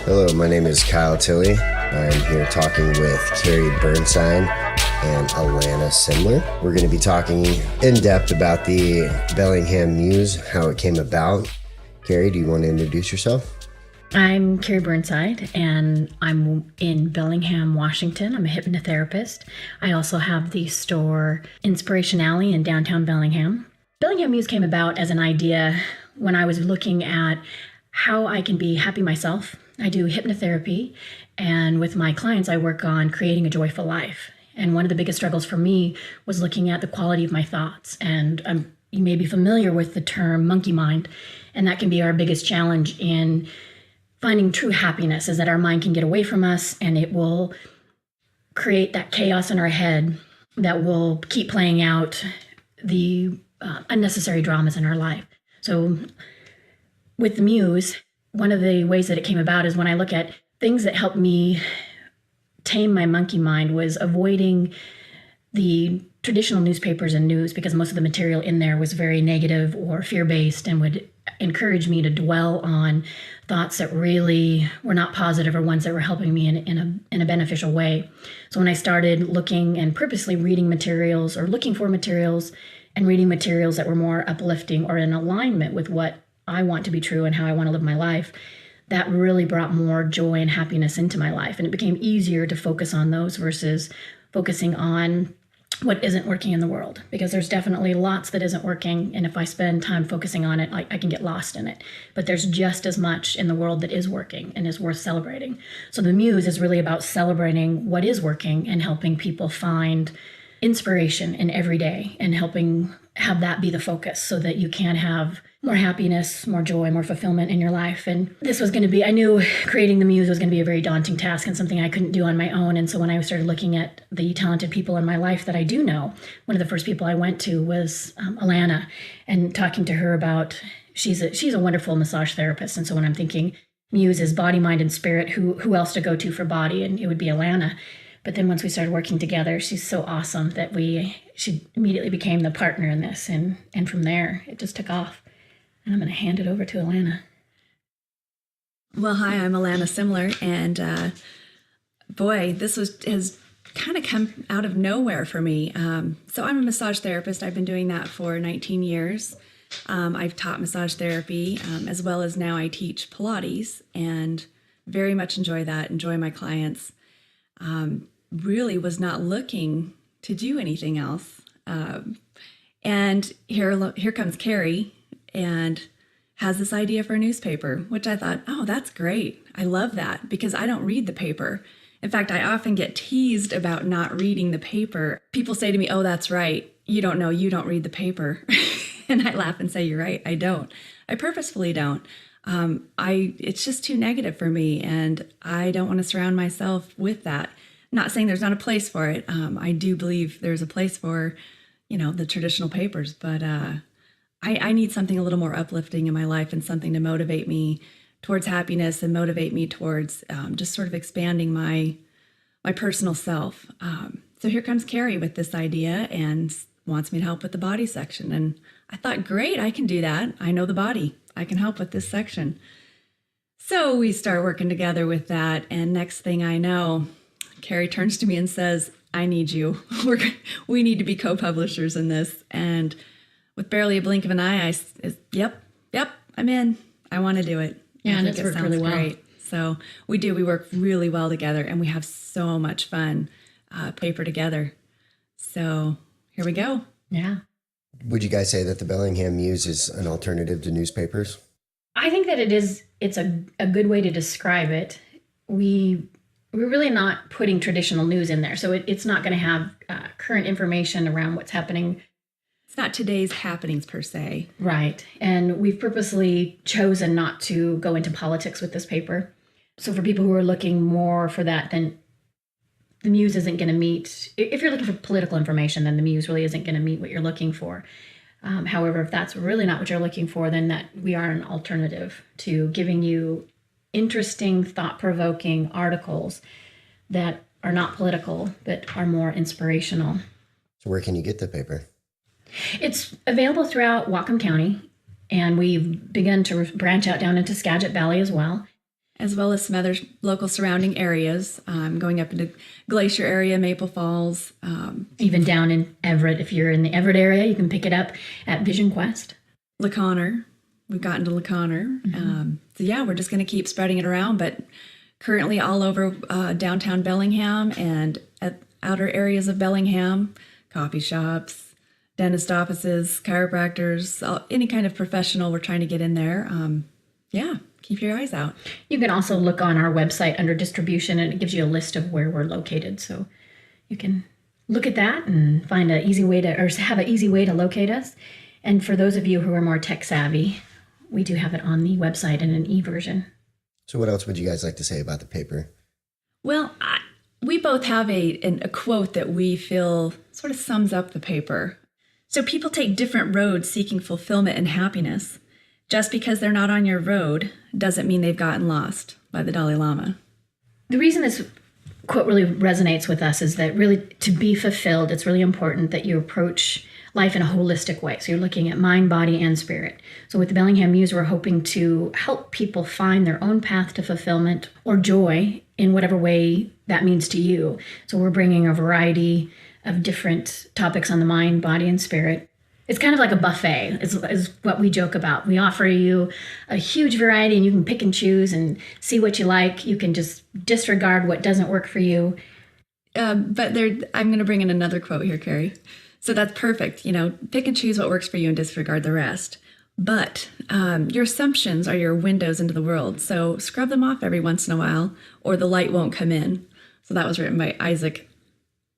Hello, my name is Kyle Tilley. I'm here talking with Kerri Burnside and Alana Simler. We're going to be talking in depth about the Bellingham Muse, how it came about. Kerri, do you want to introduce yourself? I'm Kerri Burnside, and I'm in Bellingham, Washington. I'm a hypnotherapist. I also have the store Inspiration Alley in downtown Bellingham. Bellingham Muse came about as an idea when I was looking at how I can be happy myself. I do hypnotherapy, and with my clients, I work on creating a joyful life. And one of the biggest struggles for me was looking at the quality of my thoughts. And you may be familiar with the term monkey mind, and that can be our biggest challenge in finding true happiness, is that our mind can get away from us and it will create that chaos in our head that will keep playing out the unnecessary dramas in our life. So with the Muse, one of the ways that it came about is when I look at things that helped me tame my monkey mind was avoiding the traditional newspapers and news, because most of the material in there was very negative or fear-based and would encourage me to dwell on thoughts that really were not positive or ones that were helping me in a beneficial way. So when I started looking and purposely reading materials or looking for materials and reading materials that were more uplifting or in alignment with what I want to be true and how I want to live my life, that really brought more joy and happiness into my life. And it became easier to focus on those versus focusing on what isn't working in the world, because there's definitely lots that isn't working. And if I spend time focusing on it, I can get lost in it. But there's just as much in the world that is working and is worth celebrating. So the Muse is really about celebrating what is working and helping people find inspiration in every day and helping have that be the focus so that you can have more happiness, more joy, more fulfillment in your life. And this was going to be, I knew creating the Muse was going to be a very daunting task and something I couldn't do on my own. And so when I started looking at the talented people in my life that I do know, one of the first people I went to was Alana, and talking to her about, she's a wonderful massage therapist. And so when I'm thinking Muse is body, mind, and spirit, who else to go to for body? And it would be Alana. But then once we started working together, she's so awesome that she immediately became the partner in this. And from there, it just took off. And I'm going to hand it over to Alana. Well, hi, I'm Alana Simler, and boy, this has kind of come out of nowhere for me. So I'm a massage therapist. I've been doing that for 19 years. I've taught massage therapy, as well as now I teach Pilates, and very much enjoy that, enjoy my clients. Really was not looking to do anything else. And here comes Kerri, and has this idea for a newspaper, which I thought, oh, that's great. I love that, because I don't read the paper. In fact, I often get teased about not reading the paper. People say to me, oh, that's right. You don't know, you don't read the paper. And I laugh and say, you're right, I don't. I purposefully don't. It's just too negative for me, and I don't want to surround myself with that. Not saying there's not a place for it. I do believe there's a place for, the traditional papers, but I need something a little more uplifting in my life, and something to motivate me towards happiness and motivate me towards just sort of expanding my personal self. So here comes Kerri with this idea and wants me to help with the body section. And I thought, great, I can do that. I know the body. I can help with this section. So we start working together with that. And next thing I know, Kerri turns to me and says, I need you. We need to be co-publishers in this. And with barely a blink of an eye, yep, I'm in. I want to do it. Yeah, and it's worked really well. Great. So we do. We work really well together, and we have so much fun paper together. So here we go. Yeah. Would you guys say that the Bellingham Muse is an alternative to newspapers? I think that it is. It's a good way to describe it. We're really not putting traditional news in there, so it's not going to have current information around what's happening. It's not today's happenings per se. Right. And we've purposely chosen not to go into politics with this paper. So for people who are looking more for that, then the Muse isn't going to meet. If you're looking for political information, then the Muse really isn't going to meet what you're looking for. However, if that's really not what you're looking for, then that we are an alternative to giving you interesting, thought-provoking articles that are not political, but are more inspirational. So where can you get the paper? It's available throughout Whatcom County, and we've begun to branch out down into Skagit Valley as well. as well as some other local surrounding areas, going up into Glacier area, Maple Falls. Even down in Everett. If you're in the Everett area, you can pick it up at Vision Quest. LaConner. We've gotten to LaConner. So yeah, we're just going to keep spreading it around, but currently all over downtown Bellingham and at outer areas of Bellingham, coffee shops, dentist offices, chiropractors, any kind of professional we're trying to get in there. Yeah, keep your eyes out. You can also look on our website under distribution, and it gives you a list of where we're located. So you can look at that and find an easy way to, or have an easy way to locate us. And for those of you who are more tech savvy, we do have it on the website in an e-version. So what else would you guys like to say about the paper? Well, we both have a quote that we feel sort of sums up the paper. So people take different roads seeking fulfillment and happiness. Just because they're not on your road doesn't mean they've gotten lost, by the Dalai Lama. The reason this quote really resonates with us is that really to be fulfilled, it's really important that you approach life in a holistic way. So you're looking at mind, body, and spirit. So with the Bellingham Muse, we're hoping to help people find their own path to fulfillment or joy in whatever way that means to you. So we're bringing a variety of different topics on the mind, body, and spirit. It's kind of like a buffet is what we joke about. We offer you a huge variety and you can pick and choose and see what you like. You can just disregard what doesn't work for you. I'm going to bring in another quote here, Kerri. So that's perfect. Pick and choose what works for you and disregard the rest. But your assumptions are your windows into the world. So scrub them off every once in a while or the light won't come in. So that was written by Isaac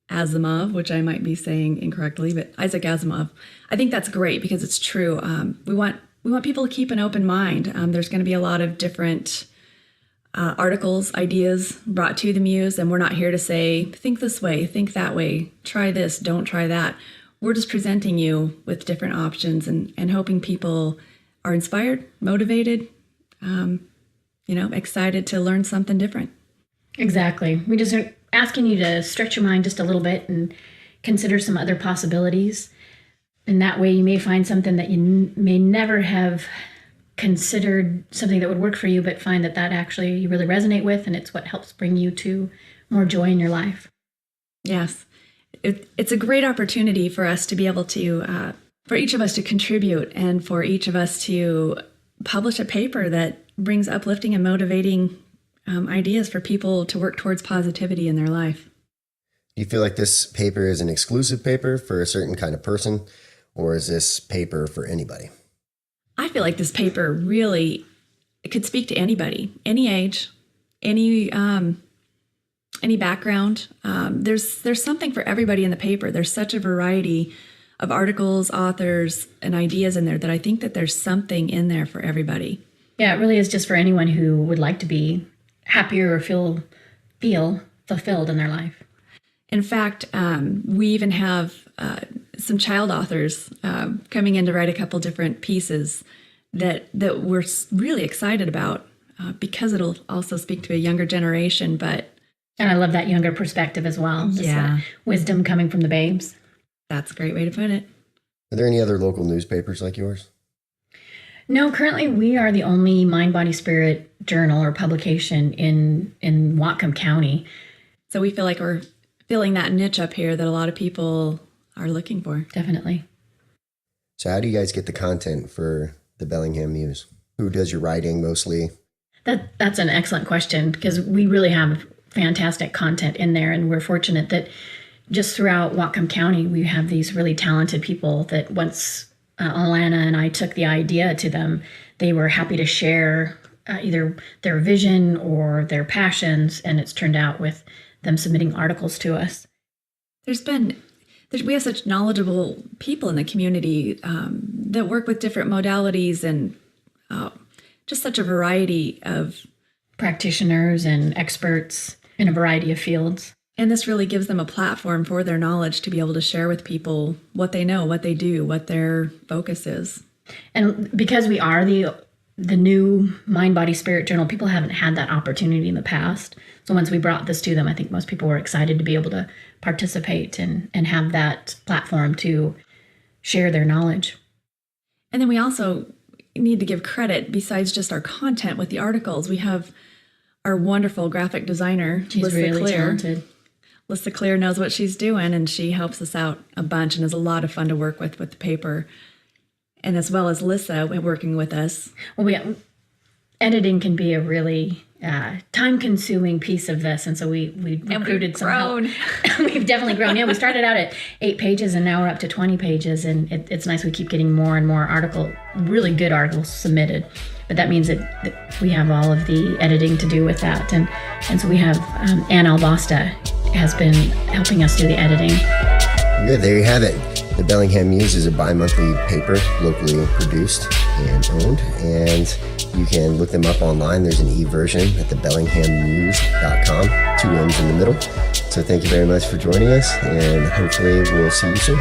Asimov, which I might be saying incorrectly, but Isaac Asimov. I think that's great because it's true. We want people to keep an open mind. There's going to be a lot of different articles, ideas brought to the Muse, and we're not here to say, think this way, think that way, try this, don't try that. We're just presenting you with different options and hoping people are inspired, motivated, excited to learn something different. Exactly. We just are asking you to stretch your mind just a little bit and consider some other possibilities. And that way you may find something that you may never have considered something that would work for you, but find that actually you really resonate with, and it's what helps bring you to more joy in your life. Yes. It's a great opportunity for us to be able to, for each of us to contribute and for each of us to publish a paper that brings uplifting and motivating ideas for people to work towards positivity in their life. Do you feel like this paper is an exclusive paper for a certain kind of person, or is this paper for anybody? I feel like this paper really could speak to anybody, any age, any background. There's something for everybody in the paper. There's such a variety of articles, authors, and ideas in there that I think that there's something in there for everybody. Yeah, it really is just for anyone who would like to be happier or feel fulfilled in their life. In fact, we even have some child authors coming in to write a couple different pieces that we're really excited about because it'll also speak to a younger generation. And I love that younger perspective as well. Yeah. Wisdom coming from the babes. That's a great way to put it. Are there any other local newspapers like yours? No, currently we are the only Mind, Body, Spirit journal or publication in Whatcom County. So we feel like we're filling that niche up here that a lot of people are looking for. Definitely. So how do you guys get the content for the Bellingham Muse? Who does your writing mostly? That's an excellent question because we really have fantastic content in there, and we're fortunate that just throughout Whatcom County we have these really talented people that once Alana and I took the idea to them, they were happy to share either their vision or their passions, and it's turned out with them submitting articles to us. We have such knowledgeable people in the community that work with different modalities and just such a variety of practitioners and experts in a variety of fields. And this really gives them a platform for their knowledge to be able to share with people what they know, what they do, what their focus is. And because we are the new Mind, Body, Spirit journal, people haven't had that opportunity in the past. So once we brought this to them, I think most people were excited to be able to participate and have that platform to share their knowledge. And then we also need to give credit, besides just our content with the articles. We have our wonderful graphic designer, She's really talented. Lissa Clear knows what she's doing, and she helps us out a bunch and is a lot of fun to work with the paper. And as well as Lissa working with us. Well, editing can be a really time-consuming piece of this, and so we recruited some help. We've definitely grown. Yeah, we started out at 8 pages, and now we're up to 20 pages, and it's nice. We keep getting more and more really good articles submitted. But that means that we have all of the editing to do with that, and so we have Ann Albosta has been helping us do the editing. Good, there you have it. The Bellingham Muse is a bi-monthly paper, locally produced and owned, and you can look them up online. There's an e-version at thebellinghammuse.com, 2 M's in the middle. So thank you very much for joining us, and hopefully we'll see you soon.